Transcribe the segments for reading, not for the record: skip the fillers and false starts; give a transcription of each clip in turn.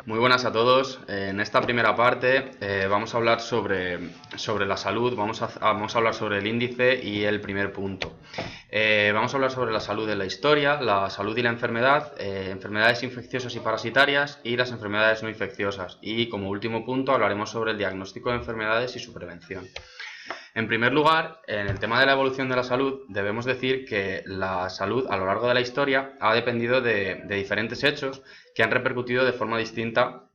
Muy buenas a todos. En esta primera parte vamos a hablar sobre la salud, vamos a hablar sobre el índice y el primer punto. Vamos a hablar sobre la salud en la historia, la salud y la enfermedad, enfermedades infecciosas y parasitarias y las enfermedades no infecciosas. Y como último punto hablaremos sobre el diagnóstico de enfermedades y su prevención. En primer lugar, en el tema de la evolución de la salud, debemos decir que la salud a lo largo de la historia ha dependido de diferentes hechos que han repercutido de forma distinta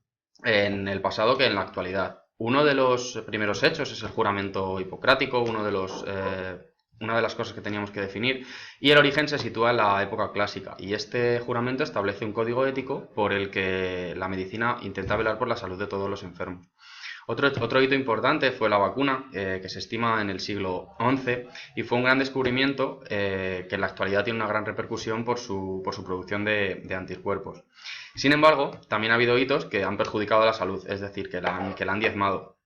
en el pasado que en la actualidad. Uno de los primeros hechos es el juramento hipocrático, una de las cosas que teníamos que definir, y el origen se sitúa en la época clásica, y este juramento establece un código ético por el que la medicina intenta velar por la salud de todos los enfermos. Otro hito importante fue la vacuna, que se estima en el siglo XI, y fue un gran descubrimiento que en la actualidad tiene una gran repercusión por su producción de anticuerpos. Sin embargo, también ha habido hitos que han perjudicado a la salud, es decir, que la han diezmado,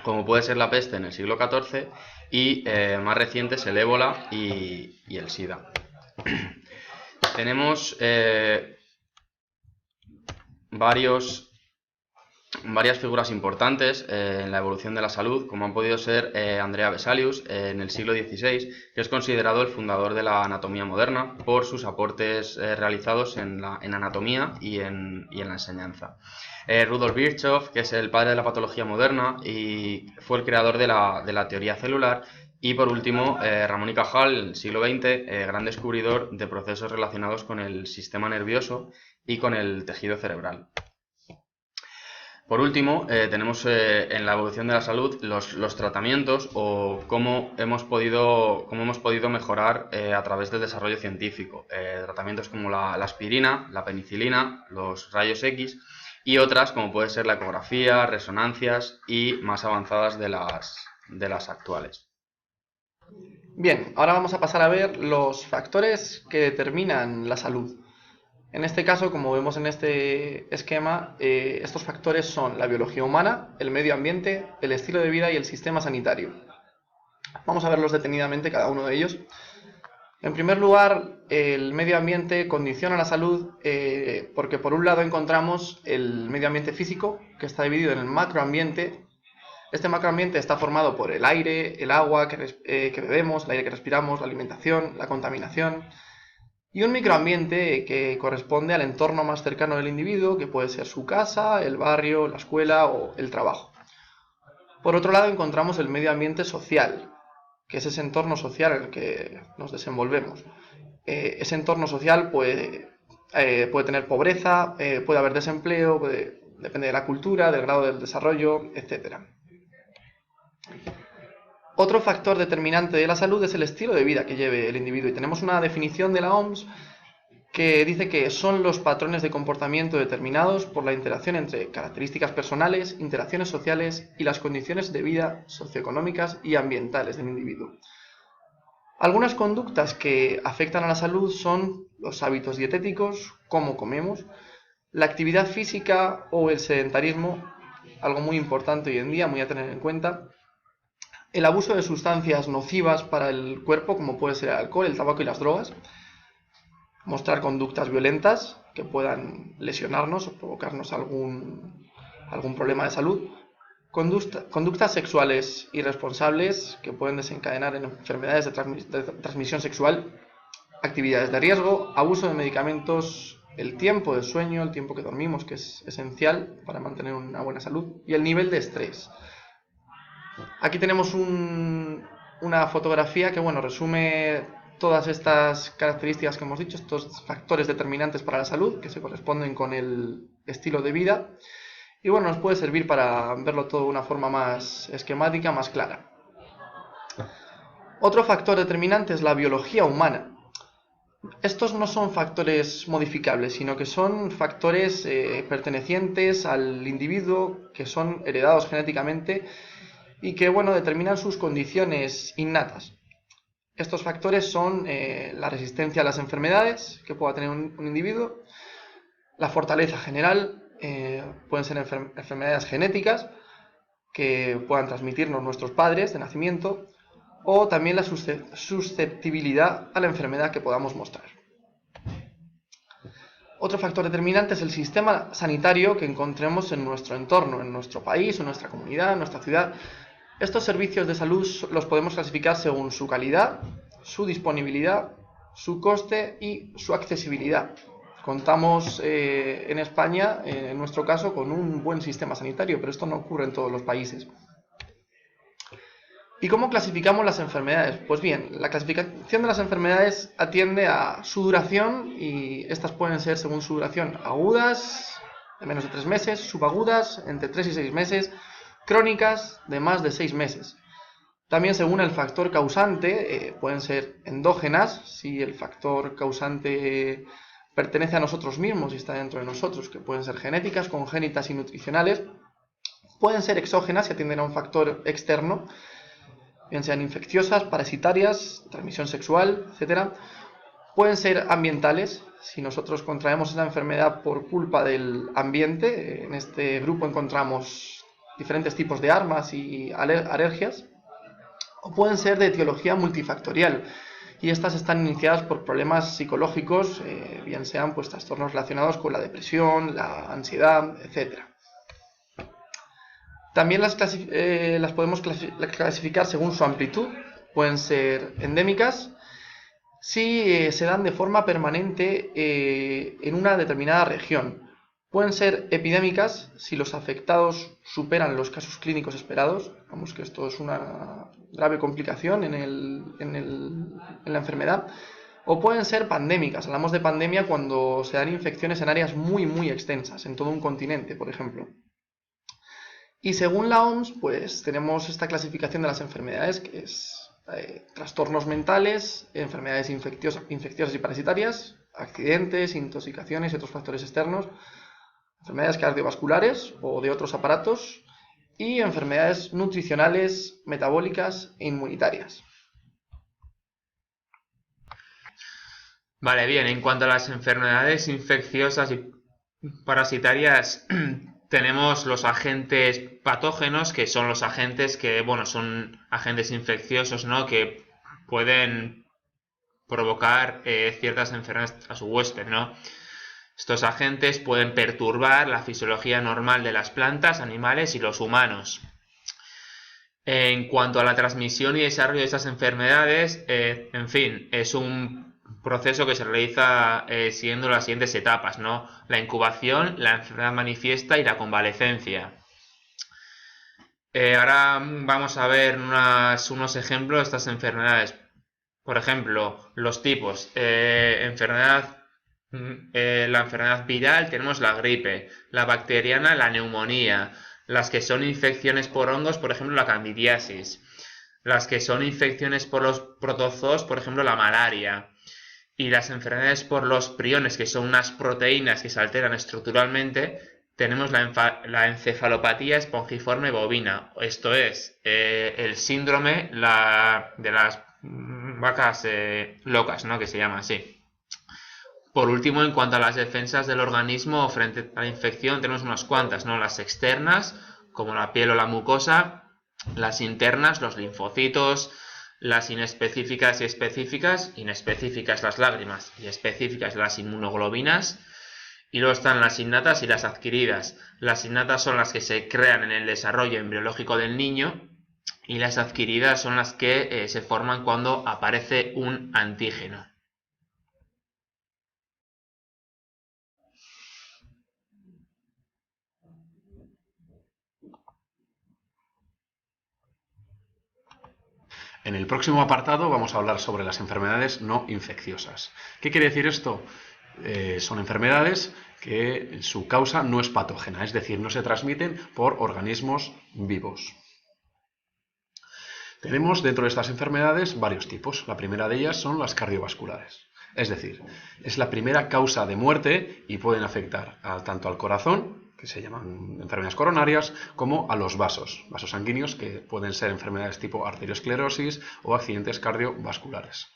como puede ser la peste en el siglo XIV y más recientes el ébola y el SIDA. Tenemos varias figuras importantes en la evolución de la salud, como han podido ser Andrea Vesalius en el siglo XVI, que es considerado el fundador de la anatomía moderna por sus aportes realizados en anatomía y en la enseñanza. Rudolf Virchow, que es el padre de la patología moderna y fue el creador de la teoría celular. Y por último, Ramón y Cajal, en el siglo XX, gran descubridor de procesos relacionados con el sistema nervioso y con el tejido cerebral. Por último, tenemos en la evolución de la salud los tratamientos o cómo hemos podido mejorar a través del desarrollo científico. Tratamientos como la aspirina, la penicilina, los rayos X y otras como puede ser la ecografía, resonancias y más avanzadas de las actuales. Bien, ahora vamos a pasar a ver los factores que determinan la salud. En este caso, como vemos en este esquema, estos factores son la biología humana, el medio ambiente, el estilo de vida y el sistema sanitario. Vamos a verlos detenidamente cada uno de ellos. En primer lugar, el medio ambiente condiciona la salud porque por un lado encontramos el medio ambiente físico, que está dividido en el macroambiente. Este macroambiente está formado por el aire, el agua que bebemos, el aire que respiramos, la alimentación, la contaminación, y un microambiente que corresponde al entorno más cercano del individuo, que puede ser su casa, el barrio, la escuela o el trabajo. Por otro lado encontramos el medio ambiente social, que es ese entorno social en el que nos desenvolvemos. Ese entorno social puede tener pobreza, puede haber desempleo, depende de la cultura, del grado del desarrollo, etc. Otro factor determinante de la salud es el estilo de vida que lleve el individuo, y tenemos una definición de la OMS que dice que son los patrones de comportamiento determinados por la interacción entre características personales, interacciones sociales y las condiciones de vida socioeconómicas y ambientales del individuo. Algunas conductas que afectan a la salud son los hábitos dietéticos, cómo comemos, la actividad física o el sedentarismo, algo muy importante hoy en día, muy a tener en cuenta, el abuso de sustancias nocivas para el cuerpo, como puede ser el alcohol, el tabaco y las drogas, mostrar conductas violentas que puedan lesionarnos o provocarnos algún problema de salud, conductas sexuales irresponsables que pueden desencadenar en enfermedades de transmisión sexual, actividades de riesgo, abuso de medicamentos, el tiempo de sueño, el tiempo que dormimos, que es esencial para mantener una buena salud, y el nivel de estrés. Aquí tenemos una fotografía que resume todas estas características que hemos dicho, estos factores determinantes para la salud, que se corresponden con el estilo de vida, y nos puede servir para verlo todo de una forma más esquemática, más clara. Otro factor determinante es la biología humana. Estos no son factores modificables, sino que son factores pertenecientes al individuo, que son heredados genéticamente y que determinan sus condiciones innatas. Estos factores son la resistencia a las enfermedades que pueda tener un individuo, la fortaleza general, pueden ser enfermedades genéticas que puedan transmitirnos nuestros padres de nacimiento, o también la susceptibilidad a la enfermedad que podamos mostrar. Otro factor determinante es el sistema sanitario que encontremos en nuestro entorno, en nuestro país, en nuestra comunidad, en nuestra ciudad. Estos servicios de salud los podemos clasificar según su calidad, su disponibilidad, su coste y su accesibilidad. Contamos en España, en nuestro caso, con un buen sistema sanitario, pero esto no ocurre en todos los países. ¿Y cómo clasificamos las enfermedades? Pues bien, la clasificación de las enfermedades atiende a su duración y estas pueden ser, según su duración, agudas, de menos de 3 meses, subagudas, entre 3 y 6 meses, crónicas, de más de 6 meses. También según el factor causante, pueden ser endógenas, si el factor causante pertenece a nosotros mismos y está dentro de nosotros, que pueden ser genéticas, congénitas y nutricionales. Pueden ser exógenas, si atienden a un factor externo, bien sean infecciosas, parasitarias, transmisión sexual, etc. Pueden ser ambientales, si nosotros contraemos esa enfermedad por culpa del ambiente. En este grupo encontramos diferentes tipos de armas y alergias. O pueden ser de etiología multifactorial, y estas están iniciadas por problemas psicológicos, bien sean pues trastornos relacionados con la depresión, la ansiedad, etc. También las podemos clasificar según su amplitud. Pueden ser endémicas si se dan de forma permanente en una determinada región. Pueden ser epidémicas si los afectados superan los casos clínicos esperados. Vamos, que esto es una grave complicación en la enfermedad. O pueden ser pandémicas. Hablamos de pandemia cuando se dan infecciones en áreas muy extensas, en todo un continente, por ejemplo. Y según la OMS, pues tenemos esta clasificación de las enfermedades, que es trastornos mentales, enfermedades infecciosas y parasitarias, accidentes, intoxicaciones y otros factores externos, enfermedades cardiovasculares o de otros aparatos, y enfermedades nutricionales, metabólicas e inmunitarias. Vale, bien, en cuanto a las enfermedades infecciosas y parasitarias, tenemos los agentes patógenos, que son los agentes que, bueno, son agentes infecciosos, ¿no?, que pueden provocar ciertas enfermedades a su huésped, ¿no? Estos agentes pueden perturbar la fisiología normal de las plantas, animales y los humanos. En cuanto a la transmisión y desarrollo de estas enfermedades, en fin, es un proceso que se realiza siguiendo las siguientes etapas, ¿no? La incubación, la enfermedad manifiesta y la convalecencia. Ahora vamos a ver unos ejemplos de estas enfermedades. Por ejemplo, los tipos. La enfermedad viral tenemos la gripe, la bacteriana la neumonía, las que son infecciones por hongos, por ejemplo la candidiasis, las que son infecciones por los protozoos, por ejemplo la malaria, y las enfermedades por los priones, que son unas proteínas que se alteran estructuralmente, tenemos la encefalopatía espongiforme bovina, esto es, el síndrome de las vacas locas, ¿no?, que se llama así. Por último, en cuanto a las defensas del organismo frente a la infección, tenemos unas cuantas, ¿no? Las externas, como la piel o la mucosa, las internas, los linfocitos, las inespecíficas y específicas, inespecíficas las lágrimas y específicas las inmunoglobinas, y luego están las innatas y las adquiridas. Las innatas son las que se crean en el desarrollo embriológico del niño, y las adquiridas son las que se forman cuando aparece un antígeno. En el próximo apartado vamos a hablar sobre las enfermedades no infecciosas. ¿Qué quiere decir esto? Son enfermedades que su causa no es patógena, es decir, no se transmiten por organismos vivos. Tenemos dentro de estas enfermedades varios tipos. La primera de ellas son las cardiovasculares. Es decir, es la primera causa de muerte y pueden afectar tanto al corazón, que se llaman enfermedades coronarias, como a los vasos sanguíneos, que pueden ser enfermedades tipo arteriosclerosis o accidentes cardiovasculares.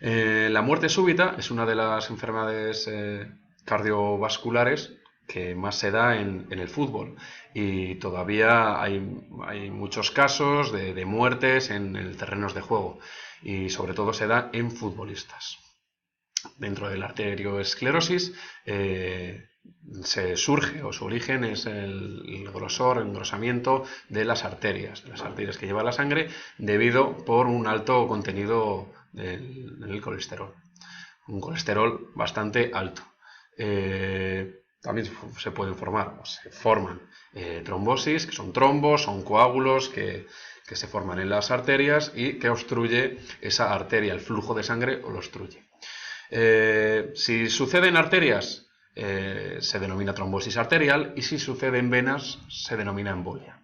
La muerte súbita es una de las enfermedades cardiovasculares que más se da en el fútbol, y todavía hay muchos casos de muertes en el terrenos de juego, y sobre todo se da en futbolistas. dentro de la arterioesclerosis, se surge o su origen es el grosor, el engrosamiento de las arterias que lleva la sangre debido por un alto contenido del colesterol. Un colesterol bastante alto. También se pueden formar, o se forman trombosis, que son trombos, son coágulos que se forman en las arterias y que obstruye esa arteria, el flujo de sangre o lo obstruye. Si sucede en arterias, se denomina trombosis arterial, y si sucede en venas, se denomina embolia.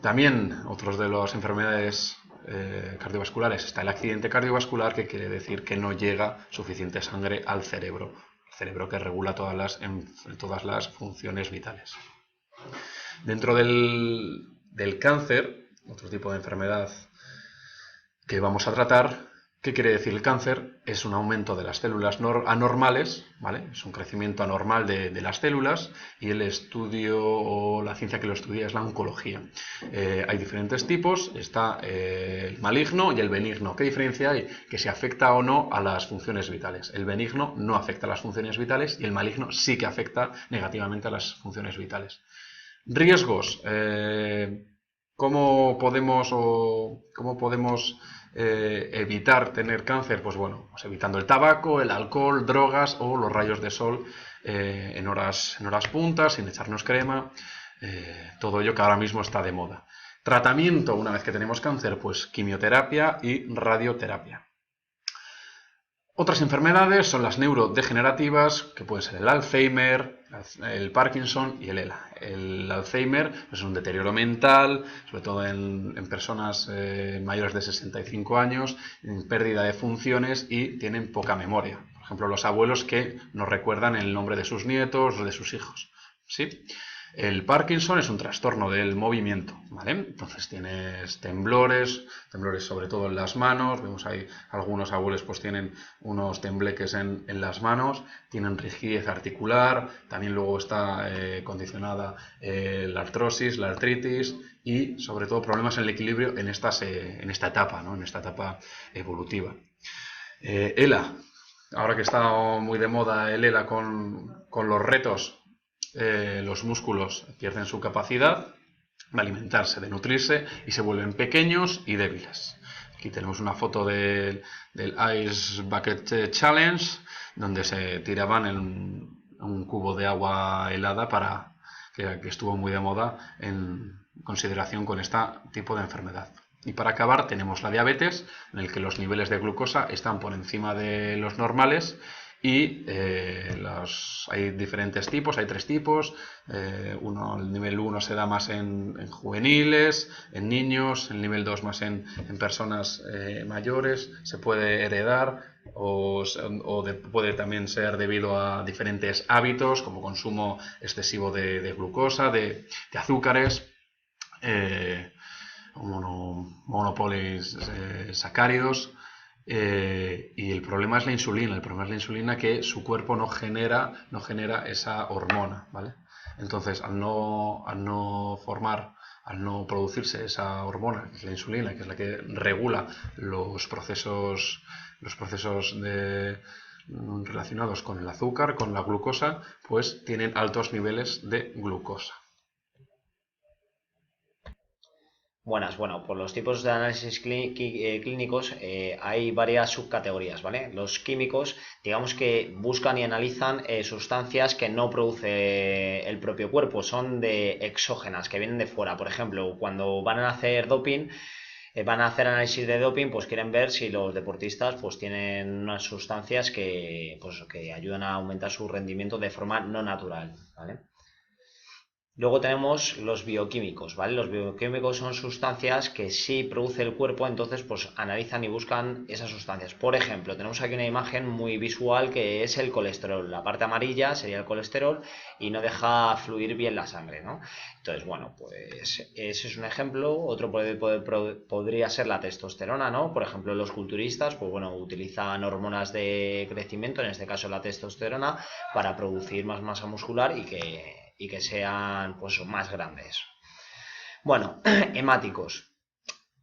También, otros de las enfermedades cardiovasculares, está el accidente cardiovascular, que quiere decir que no llega suficiente sangre al cerebro que regula todas las funciones vitales. Dentro del cáncer, otro tipo de enfermedad que vamos a tratar, ¿qué quiere decir el cáncer? Es un aumento de las células anormales, ¿vale? Es un crecimiento anormal de las células, y el estudio o la ciencia que lo estudia es la oncología. Hay diferentes tipos, está el maligno y el benigno. ¿Qué diferencia hay? Que si afecta o no a las funciones vitales. El benigno no afecta a las funciones vitales y el maligno sí que afecta negativamente a las funciones vitales. Riesgos. ¿Cómo podemos evitar tener cáncer? Pues bueno, pues evitando el tabaco, el alcohol, drogas o los rayos de sol en horas puntas, sin echarnos crema, todo ello que ahora mismo está de moda. Tratamiento, una vez que tenemos cáncer, pues quimioterapia y radioterapia. Otras enfermedades son las neurodegenerativas, que pueden ser el Alzheimer, el Parkinson y el ELA. El Alzheimer es un deterioro mental, sobre todo en personas mayores de 65 años, pérdida de funciones y tienen poca memoria. Por ejemplo, los abuelos que no recuerdan el nombre de sus nietos o de sus hijos, ¿sí? El Parkinson es un trastorno del movimiento, ¿vale? Entonces tienes temblores sobre todo en las manos. Vemos ahí algunos abuelos pues tienen unos tembleques en las manos, tienen rigidez articular, también luego está condicionada la artrosis, la artritis y sobre todo problemas en el equilibrio en esta etapa, ¿no? En esta etapa evolutiva. ELA, ahora que está muy de moda el ELA con los retos, los músculos pierden su capacidad de alimentarse, de nutrirse y se vuelven pequeños y débiles. Aquí tenemos una foto del Ice Bucket Challenge, donde se tiraban en un cubo de agua helada que estuvo muy de moda en consideración con este tipo de enfermedad. Y para acabar tenemos la diabetes, en el que los niveles de glucosa están por encima de los normales. Y hay diferentes tipos, hay 3 tipos. El nivel 1 se da más en juveniles, en niños, el nivel 2 más en personas mayores. Se puede heredar puede también ser debido a diferentes hábitos, como consumo excesivo de glucosa, de azúcares, monopolisacáridos. Y el problema es la insulina. El problema es la insulina, que su cuerpo no genera esa hormona, ¿vale? Entonces, al no producirse esa hormona, que es la insulina, que es la que regula los procesos relacionados con el azúcar, con la glucosa, pues tienen altos niveles de glucosa. Buenas, bueno, por los tipos de análisis clínicos hay varias subcategorías, ¿vale? Los químicos, digamos que buscan y analizan sustancias que no produce el propio cuerpo, son exógenas, que vienen de fuera. Por ejemplo, cuando van a hacer doping, van a hacer análisis de doping, pues quieren ver si los deportistas pues tienen unas sustancias que ayudan a aumentar su rendimiento de forma no natural, ¿vale? Luego tenemos los bioquímicos, ¿vale? Los bioquímicos son sustancias que sí produce el cuerpo, entonces pues analizan y buscan esas sustancias. Por ejemplo, tenemos aquí una imagen muy visual que es el colesterol. La parte amarilla sería el colesterol y no deja fluir bien la sangre, ¿no? Entonces, bueno, pues ese es un ejemplo. Otro podría ser la testosterona, ¿no? Por ejemplo, los culturistas, pues bueno, utilizan hormonas de crecimiento, en este caso la testosterona, para producir más masa muscular y que sean pues más grandes. Bueno, hemáticos.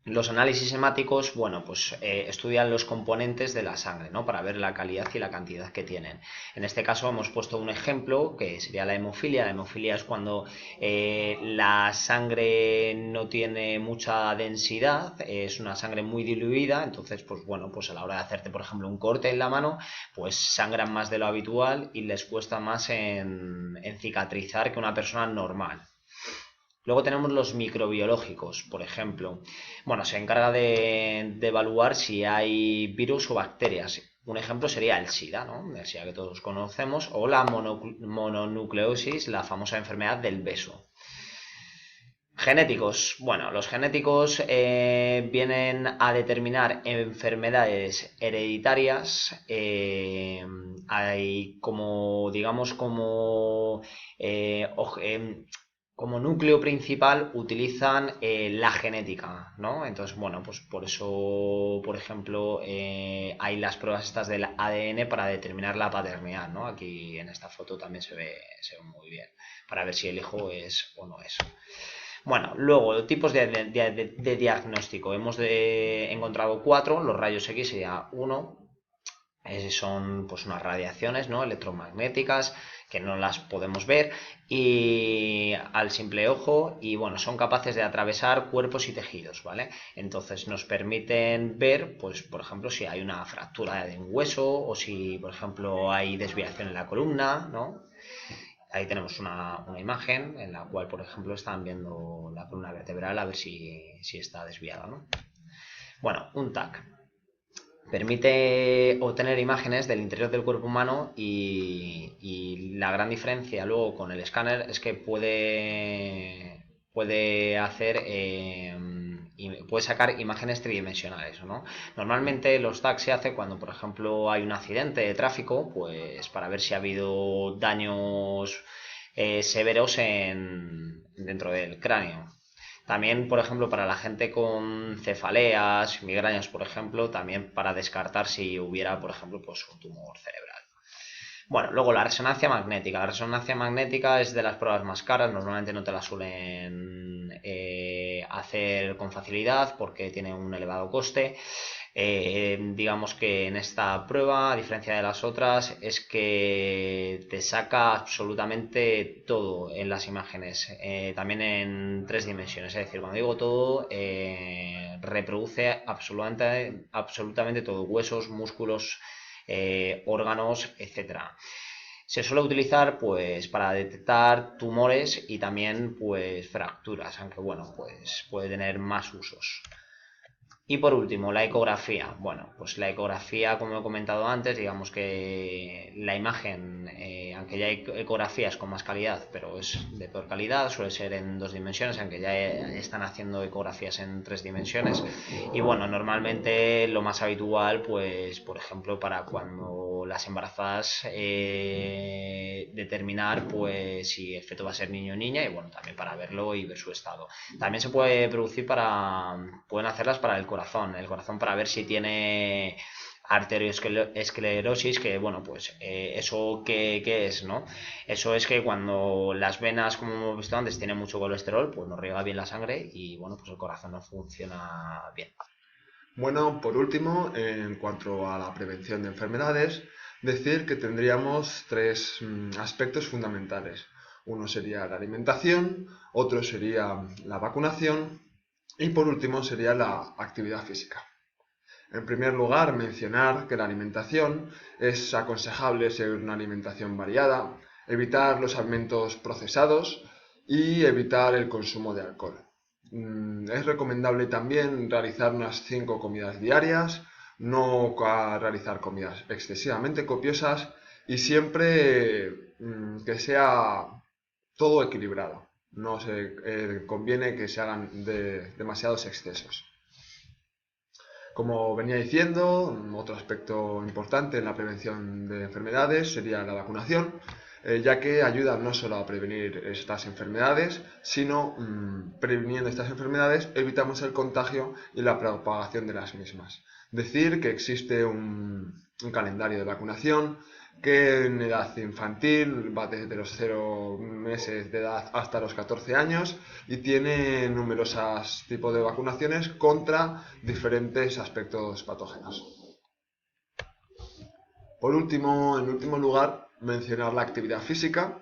Los análisis hemáticos, bueno, pues estudian los componentes de la sangre, ¿no? Para ver la calidad y la cantidad que tienen. En este caso hemos puesto un ejemplo que sería la hemofilia. La hemofilia es cuando la sangre no tiene mucha densidad, es una sangre muy diluida, entonces, pues bueno, pues a la hora de hacerte, por ejemplo, un corte en la mano, pues sangran más de lo habitual y les cuesta más en cicatrizar que una persona normal. Luego tenemos los microbiológicos, por ejemplo. Bueno, se encarga de evaluar si hay virus o bacterias. Un ejemplo sería el SIDA, ¿no? El SIDA que todos conocemos, o la mononucleosis, la famosa enfermedad del beso. Genéticos. Bueno, los genéticos vienen a determinar enfermedades hereditarias. Hay como, digamos, como núcleo principal utilizan la genética, ¿no? Entonces, bueno, pues por eso, por ejemplo, hay las pruebas estas del ADN para determinar la paternidad, ¿no? Aquí en esta foto también se ve muy bien, para ver si el hijo es o no es. Bueno, luego, tipos de diagnóstico. Hemos encontrado 4, los rayos X sería uno. Son pues unas radiaciones, ¿no? Electromagnéticas que no las podemos ver y al simple ojo, y bueno, son capaces de atravesar cuerpos y tejidos, ¿vale? Entonces nos permiten ver, pues por ejemplo, si hay una fractura de un hueso o si, por ejemplo, hay desviación en la columna, ¿no? Ahí tenemos una imagen en la cual, por ejemplo, están viendo la columna vertebral a ver si está desviada, ¿no? Bueno, un TAC permite obtener imágenes del interior del cuerpo humano y la gran diferencia luego con el escáner es que puede hacer puede sacar imágenes tridimensionales, ¿no? Normalmente los tags se hace cuando, por ejemplo, hay un accidente de tráfico, pues para ver si ha habido daños severos dentro del cráneo. También, por ejemplo, para la gente con cefaleas, migrañas, por ejemplo, también para descartar si hubiera, por ejemplo, pues un tumor cerebral. Bueno, luego la resonancia magnética. La resonancia magnética es de las pruebas más caras, normalmente no te la suelen hacer con facilidad porque tiene un elevado coste. Digamos que en esta prueba, a diferencia de las otras, es que te saca absolutamente todo en las imágenes, también en 3 dimensiones, es decir, cuando digo todo, reproduce absolutamente todo, huesos, músculos, órganos, etcétera. Se suele utilizar pues para detectar tumores y también pues fracturas, aunque bueno, pues puede tener más usos. Y por último, la ecografía. Bueno, pues la ecografía, como he comentado antes, digamos que la imagen, aunque ya hay ecografías con más calidad, pero es de peor calidad, suele ser en 2 dimensiones, aunque ya están haciendo ecografías en 3 dimensiones. Y bueno, normalmente lo más habitual, pues, por ejemplo, para cuando las embarazadas determinar, pues, si el feto va a ser niño o niña, y bueno, también para verlo y ver su estado. También se puede producir pueden hacerlas para el corazón para ver si tiene arteriosclerosis, que bueno, pues eso ¿qué es, no? Eso es que cuando las venas, como hemos visto antes, tienen mucho colesterol, pues no riega bien la sangre y bueno, pues el corazón no funciona bien. Bueno, por último, en cuanto a la prevención de enfermedades, decir que tendríamos 3 aspectos fundamentales. Uno sería la alimentación, otro sería la vacunación y por último sería la actividad física. En primer lugar, mencionar que la alimentación es aconsejable seguir una alimentación variada, evitar los alimentos procesados y evitar el consumo de alcohol. Es recomendable también realizar unas 5 comidas diarias, no realizar comidas excesivamente copiosas y siempre que sea todo equilibrado. No se conviene que se hagan demasiados excesos. Como venía diciendo, otro aspecto importante en la prevención de enfermedades sería la vacunación, ya que ayuda no solo a prevenir estas enfermedades, sino previniendo estas enfermedades evitamos el contagio y la propagación de las mismas. Decir que existe un calendario de vacunación que en edad infantil va desde los 0 meses de edad hasta los 14 años y tiene numerosos tipos de vacunaciones contra diferentes aspectos patógenos. Por último, en último lugar, mencionar la actividad física,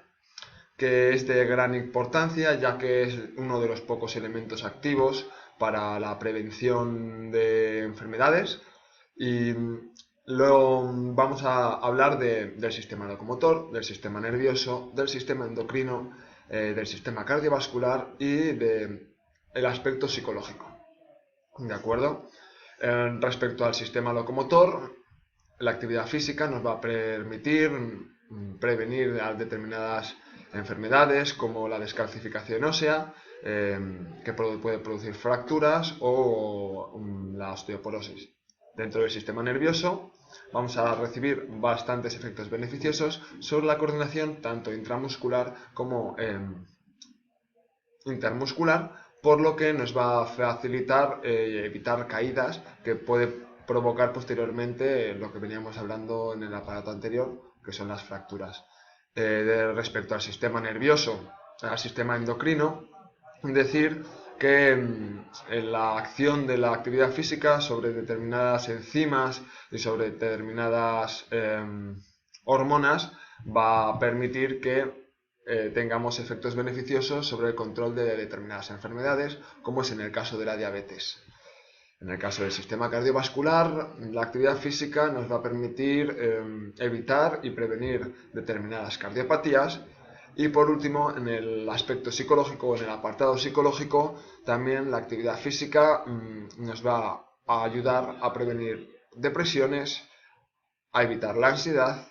que es de gran importancia ya que es uno de los pocos elementos activos para la prevención de enfermedades. Y luego vamos a hablar del sistema locomotor, del sistema nervioso, del sistema endocrino, del sistema cardiovascular y del aspecto psicológico. ¿De acuerdo? Respecto al sistema locomotor, la actividad física nos va a permitir prevenir determinadas enfermedades como la descalcificación ósea, que puede producir fracturas, o la osteoporosis. Dentro del sistema nervioso vamos a recibir bastantes efectos beneficiosos sobre la coordinación tanto intramuscular como intermuscular, por lo que nos va a facilitar evitar caídas que puede provocar posteriormente lo que veníamos hablando en el aparato anterior, que son las fracturas. Respecto al sistema nervioso, al sistema endocrino, decir que la acción de la actividad física sobre determinadas enzimas y sobre determinadas hormonas va a permitir que tengamos efectos beneficiosos sobre el control de determinadas enfermedades, como es en el caso de la diabetes. En el caso del sistema cardiovascular, la actividad física nos va a permitir evitar y prevenir determinadas cardiopatías. Y por último, en el aspecto psicológico o en el apartado psicológico, también la actividad física nos va a ayudar a prevenir depresiones, a evitar la ansiedad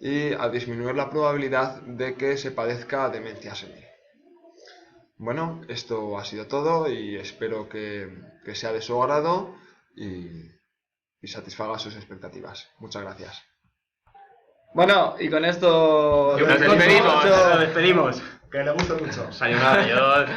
y a disminuir la probabilidad de que se padezca demencia senil. Bueno, esto ha sido todo y espero que sea de su agrado y satisfaga sus expectativas. Muchas gracias. Bueno, y con esto Nos despedimos. Nos despedimos. Que le gusta mucho. Sayonara, adiós.